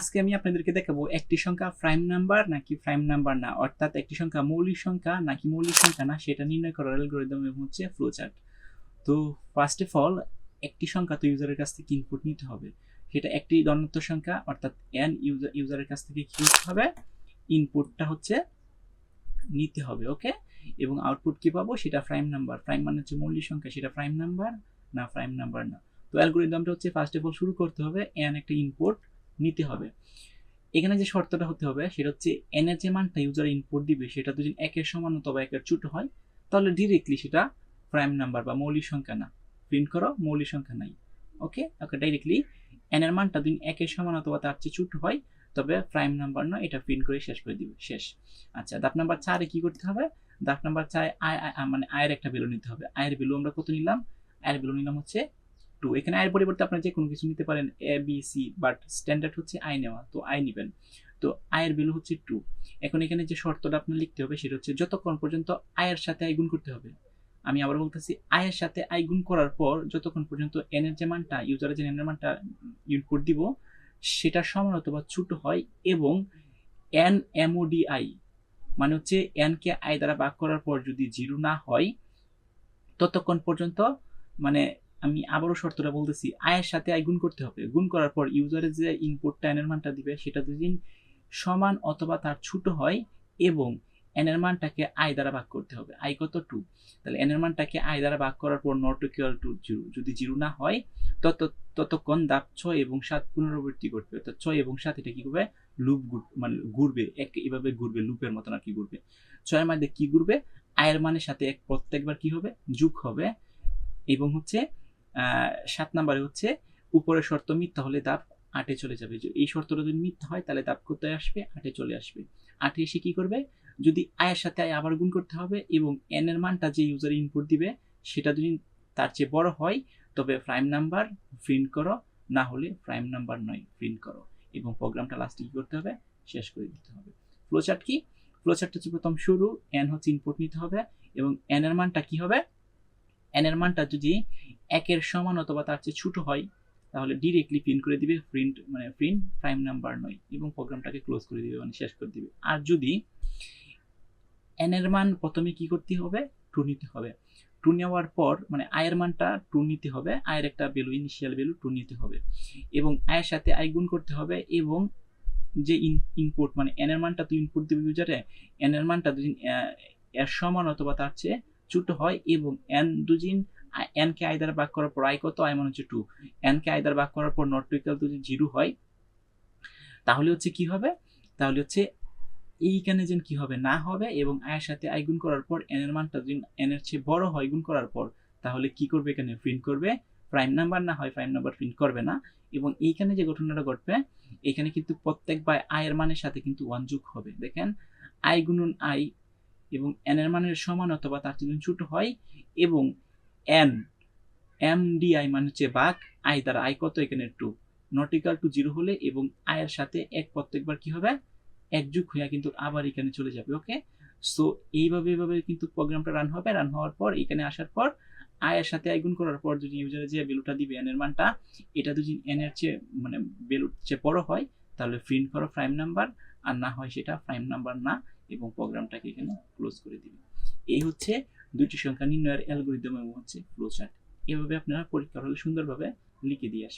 আজকে আমি আপনাদেরকে দেখাবো একটি সংখ্যা প্রাইম নাম্বার নাকি প্রাইম নাম্বার না, অর্থাৎ একটি সংখ্যা মৌলিক সংখ্যা নাকি মৌলিক সংখ্যা না সেটা নির্ণয় করার অ্যালগরিদম এবং হচ্ছে ফ্লোচার্ট। তো ফার্স্ট অফ অল একটি সংখ্যা তো ইউজারের কাছ থেকে ইনপুট নিতে হবে, সেটা একটি ধনাত্মক সংখ্যা অর্থাৎ এন ইউজারের কাছ থেকে কি করতে হবে, ইনপুটটা হচ্ছে নিতে হবে। ওকে, এবং আউটপুট কি পাবো, সেটা প্রাইম নাম্বার। প্রাইম মানে হচ্ছে মৌলিক সংখ্যা, সেটা প্রাইম নাম্বার না প্রাইম নাম্বার না। তো অ্যালগরিদমটা হচ্ছে ফার্স্ট অফ অল শুরু করতে হবে, এন একটা ইনপুট নিতে হবে। এখানে যে শর্তটা হতে হবে সেটা হচ্ছে এন এর যে মানটা ইউজার ইনপুট দিবে সেটা যদি একের সমান অথবা একের ছোট হয় তাহলে ডিরেক্টলি সেটা প্রাইম নাম্বার বা মৌলিক সংখ্যা না, প্রিন্ট করো মৌলিক সংখ্যা নাই। ওকে ওকে, ডাইরেক্টলি এন এর মানটা যদি একের সমান অথবা তার চেয়ে ছোট হয় তবে প্রাইম নাম্বার না, এটা প্রিন্ট করে শেষ করে দিবে, শেষ। আচ্ছা, ধাপ নাম্বার 4 কি করতে হবে, ধাপ নাম্বার 4 মানে আয়ের একটা ভ্যালু নিতে হবে। আয়ের ভ্যালু আমরা কত নিলাম, আয়ের ভ্যালু নিলাম হচ্ছে 2। এখানে আয়ের পরিবর্তে আপনারা যে কোনো কিছু নিতে পারেন, A B C, but standard হচ্ছে আই নেওয়া, তো আই নেবেন। তো আয়ের ভ্যালু হচ্ছে 2। এখন এখানে যে শর্তটা আপনার লিখতে হবে সেটা হচ্ছে যতক্ষণ পর্যন্ত আয়ের সাথে আই গুণ করতে হবে। আমি আবার বলতেছি, আয়ের সাথে আই গুণ করার পর যতক্ষণ পর্যন্ত এন এর যে মানটা ইউজারের যে এন এর মানটা ইনপুট দিব সেটা সমান অথবা ছোট হয় এবং এন এমওডিআই মানে হচ্ছে এন কে আই দ্বারা ভাগ করার পর যদি 0 না হয় ততক্ষণ পর্যন্ত, মানে আমি আবারও শর্তটা বলতেছি, আয়ের সাথে আই গুণ করতে হবে। গুণ করার পর ইউজারের যে ইনপুটটা এন এর মানটা দিবে সেটা যদি সমান অথবা তার ছোট হয় এবং এন এর মানটাকে আই দ্বারা ভাগ করতে হবে। আই কত, 2। তাহলে এন এর মানটাকে আই দ্বারা ভাগ করার পর নট ইকুয়াল টু 0, যদি 0 না হয় ততক্ষণ ধাপ 6 এবং 7 পুনরাবৃত্তি করবে। অর্থাৎ 6 এবং 7 এটা কি করবে, লুপ মানে ঘুরবে, এভাবে ঘুরবে, লুপের মতন আর কি ঘুরবে। 6 এর মধ্যে কি ঘুরবে, আয়ের মানের সাথে এক প্রত্যেকবার কি হবে, যোগ হবে। এবং হচ্ছে 7 নম্বরে হচ্ছে উপরের শর্ত মিথ্যা হলে ধাপ 8 চলে যাবে। এই শর্তটা যদি মিথ্যা হয় তাহলে ধাপ কোথায় আসবে, 8 চলে আসবে। 8 এসে কি করবে, যদি আয়ের সাথে আয় আবার গুণ করতে হবে এবং এন এর মানটা যে ইউজার ইনপুট দিবে সেটা যদি তার চেয়ে বড় হয় তবে প্রাইম নাম্বার প্রিন্ট করো, না হলে প্রাইম নাম্বার নয় প্রিন্ট করো। এবং প্রোগ্রামটা লাস্টে কি করতে হবে, শেষ করে দিতে হবে। ফ্লোচার্ট কি, ফ্লোচার্ট হচ্ছে প্রথম শুরু, এন হচ্ছে ইনপুট নিতে হবে এবং এন এর মানটা কি হবে, এন এর মানটা যদি একের সমান অথবা তার চেয়ে ছোট হয় তাহলে ডিরেক্টলি প্রিন্ট করে দিবে প্রিন্ট মানে প্রিন্ট প্রাইম নাম্বার নয় এবং প্রোগ্রামটাকে ক্লোজ করে দিবে, মানে শেষ করে দিবে। আর যদি এন এর মান প্রথমে কি করতে হবে, 2 নিতে হবে। 2 নেওয়ার পর মানে আয়ের মানটা 2 নিতে হবে, আয়ের একটা ভ্যালু ইনিশিয়াল ভ্যালু 2 নিতে হবে এবং আয়ের সাথে আই গুণ করতে হবে এবং যে ইনপুট মানে এন এর মানটা তো ইনপুট দিবে ইউজারে, এন এর মানটা যদি এর সমান অথবা তার চেয়ে ছোট হয় এবং এন দুদিন এন কে আই দ্বারা ভাগ করার পর আই কত, আই মানে হচ্ছে 2, এন কে আই দ্বারা ভাগ করার পর নট ইকুয়াল টু 0 হয় তাহলে হচ্ছে কি হবে, তাহলে হচ্ছে এইখানে যেন কি হবে, না হবে এবং আয়ের সাথে আই গুণ করার পর এন এর মানটা যদি এন এর চেয়ে বড় হয় গুণ করার পর তাহলে কি করবে, এখানে প্রিন্ট করবে প্রাইম নাম্বার, না হয় প্রাইম নাম্বার প্রিন্ট করবে না। এবং এইখানে যে ঘটনাটা ঘটবে এখানে কিন্তু প্রত্যেকবার আয়ের মানের সাথে কিন্তু 1 যোগ হবে। দেখেন, আই গুণন আই এবং এন এর মানের সমান অথবা তার চেয়ে ছোট হয় এবং এন এম ডি আই মানে হচ্ছে ভাগ আই দ্বারা, আই কত এখানে 2, নট ইকুয়াল টু 0 হলে এবং আয়ের সাথে এক প্রত্যেকবার কি হবে, এক যুগ হয়ে কিন্তু আবার এখানে চলে যাবে। ওকে, সো এইভাবে কিন্তু প্রোগ্রামটা রান হবে। রান হওয়ার পর এখানে আসার পর আয়ের সাথে আই গুণ করার পর যদি ইউজারে যে ভ্যালুটা দিবে এন এর মানটা, এটা যদি এন এর চেয়ে মানে ভ্যালুর চেয়ে বড় হয় তাহলে প্রিন্ট করো প্রাইম নাম্বার, আর না হয় সেটা প্রাইম নাম্বার না এবং প্রোগ্রামটাকে এখানে ক্লোজ করে দিবে। এই হচ্ছে দুইটি সংখ্যা নির্ণয়ের অ্যালগরিদম এবং হচ্ছে ফ্লোচার্ট। এভাবে আপনারা পরীক্ষার হলে সুন্দরভাবে লিখে দিয়ে আসবেন।